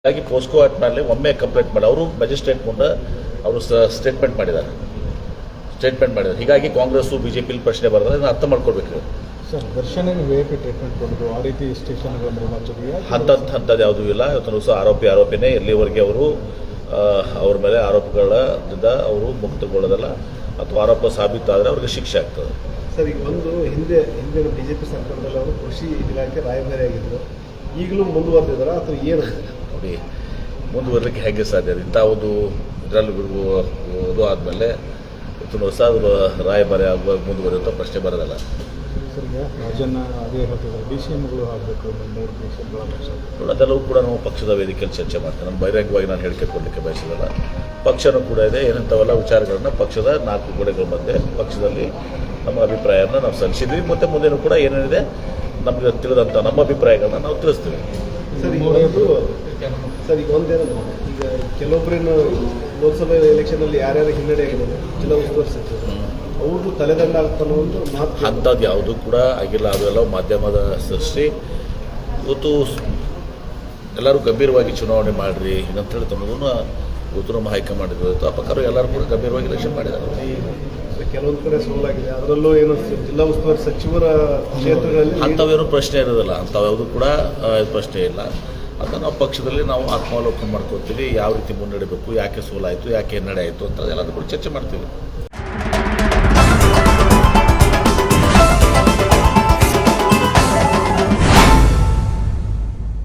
ಹಾಗಾಗಿ POCSO act ಮೇಲೆ ಒಮ್ಮೆ ಕಂಪ್ಲೇಂಟ್ ಮಾಡಿ ಅವರು ಮ್ಯಾಜಿಸ್ಟ್ರೇಟ್ ಮುಂದೆ ಅವರು ಸ್ಟೇಟ್ಮೆಂಟ್ ಮಾಡಿದ್ದಾರೆ. ಹೀಗಾಗಿ ಕಾಂಗ್ರೆಸ್ಸು ಬಿಜೆಪಿ ಪ್ರಶ್ನೆ ಬರೋದ್ರೆ ಇದನ್ನು ಅರ್ಥ ಮಾಡ್ಕೊಳ್ಬೇಕು. ಸರ್ ದರ್ಶನಿಗೆ ವಿ.ಐ.ಪಿ ಟ್ರೀಟ್ಮೆಂಟ್ ಕೊಡೋದು ಆ ರೀತಿ ಸ್ಟೇಷನ್ಗಳು ಅಂಥದ್ದು ಯಾವುದೂ ಇಲ್ಲ. ಇವತ್ತು ಸಹ ಆರೋಪಿನೇ ಇಲ್ಲಿವರೆಗೆ ಅವರು ಅವ್ರ ಮೇಲೆ ಆರೋಪಗಳಿಂದ ಅವರು ಮುಕ್ತಗೊಳ್ಳೋದಲ್ಲ ಅಥವಾ ಆರೋಪ ಸಾಬೀತಾದರೆ ಅವ್ರಿಗೆ ಶಿಕ್ಷೆ ಆಗ್ತದೆ. ಸರ್ ಈಗ ಒಂದು ಹಿಂದಿನ ಬಿಜೆಪಿ ಸರ್ಕಾರದಲ್ಲಿ ಅವರು ಕೃಷಿ ಇಲಾಖೆ ರಾಯಭಾರಿ ಆಗಿದ್ದರು, ಈಗಲೂ ಮುಂದುವರೆದಿದ್ದಾರೆ ಅಥವಾ ಏನು ನೋಡಿ ಮುಂದುವರಲಿಕ್ಕೆ ಹೇಗೆ ಸಾಧ್ಯ? ಇಂಥ ಒಂದು ಇದರಲ್ಲಿ ಇದು ಆದಮೇಲೆ ಇವತ್ತು ಹೊಸ ರಾಯಭಾರಿ ಆಗುವಾಗ ಮುಂದುವರಿಯುವಂಥ ಪ್ರಶ್ನೆ ಬರೋದಲ್ಲ. ಸರ್ ಈಗ ರಾಜಣ್ಣ ಅದೇ ಹೇಳ್ತಿದ್ದಾರೆ ಡಿ.ಸಿ.ಎಮ್ಗಳು ಆಗಬೇಕು 3 ಡಿ.ಸಿ.ಎಮ್ಗಳ ನೋಡಿ ಅದೆಲ್ಲವೂ ಕೂಡ ನಾವು ಪಕ್ಷದ ವೇದಿಕೆಯಲ್ಲಿ ಚರ್ಚೆ ಮಾಡ್ತೇವೆ. ನಾನು ಬಹಿರಂಗವಾಗಿ ನಾನು ಹೇಳಿಕೆ ಕೊಡಲಿಕ್ಕೆ ಬಯಸಿದಲ್ಲ. ಪಕ್ಷನೂ ಕೂಡ ಇದೆ. ಏನಂಥವೆಲ್ಲ ವಿಚಾರಗಳನ್ನ ಪಕ್ಷದ 4 ಗೋಡೆಗಳ ಮಧ್ಯೆ ಪಕ್ಷದಲ್ಲಿ ನಮ್ಮ ಅಭಿಪ್ರಾಯವನ್ನು ನಾವು ಸಲ್ಲಿಸಿದ್ವಿ. ಮತ್ತು ಮುಂದೇನೂ ಕೂಡ ಏನೇನಿದೆ ನಮಗೆ ತಿಳಿದಂಥ ನಮ್ಮ ಅಭಿಪ್ರಾಯಗಳನ್ನ ನಾವು ತಿಳಿಸ್ತೀವಿ. ಸರ್ ಈಗ ಒಂದೇನು ಈಗ ಕೆಲವೊಬ್ಬರೇನು ಲೋಕಸಭೆ ಎಲೆಕ್ಷನಲ್ಲಿ ಯಾರ್ಯಾರು ಹಿನ್ನಡೆ ಆಗಿದೆ ಜಿಲ್ಲಾ ಉಸ್ತುವಾರಿ ಸಚಿವರು ಅವ್ರದ್ದು ತಲೆದಂಡ ಆಗ್ತಾನೋ ಒಂದು ಮಾತು ಅಂಥದ್ದು ಯಾವುದೂ ಕೂಡ ಆಗಿಲ್ಲ. ಅವೆಲ್ಲ ಮಾಧ್ಯಮದ ಸೃಷ್ಟಿ. ಇವತ್ತು ಎಲ್ಲರೂ ಗಂಭೀರವಾಗಿ ಚುನಾವಣೆ ಮಾಡಿರಿ ಏನಂತ ಹೇಳಿ ತನ್ನೋದನ್ನು ಇವತ್ತು ನಮ್ಮ ಹೈಕಮಾಂಡ್ ಇತ್ತು. ಆ ಪ್ರಕಾರ ಎಲ್ಲರೂ ಕೂಡ ಗಂಭೀರವಾಗಿ ಎಲೆಕ್ಷನ್ ಮಾಡಿದ್ದಾರೆ. ಕೆಲವೊಂದು ಕಡೆ ಸೋಲಾಗಿದೆ, ಅದರಲ್ಲೂ ಏನು ಜಿಲ್ಲಾ ಉಸ್ತುವಾರಿ ಸಚಿವರ ಕ್ಷೇತ್ರಗಳಲ್ಲಿ ಅಂಥವೇನು ಪ್ರಶ್ನೆ ಇರೋದಿಲ್ಲ. ಅಂಥವ್ಯಾವುದು ಕೂಡ ಪ್ರಶ್ನೆ ಇಲ್ಲ. ಅದನ್ನು ನಾವು ಪಕ್ಷದಲ್ಲಿ ನಾವು ಆತ್ಮಾವಲೋಕನ ಮಾಡ್ಕೊತೀವಿ. ಯಾವ ರೀತಿ ಮುನ್ನಡೆಯಬೇಕು, ಯಾಕೆ ಸೋಲಾಯಿತು, ಯಾಕೆ ಹಿನ್ನಡೆ ಆಯಿತು ಅಂತ ಎಲ್ಲದೂ ಕೂಡ ಚರ್ಚೆ ಮಾಡ್ತೀವಿ.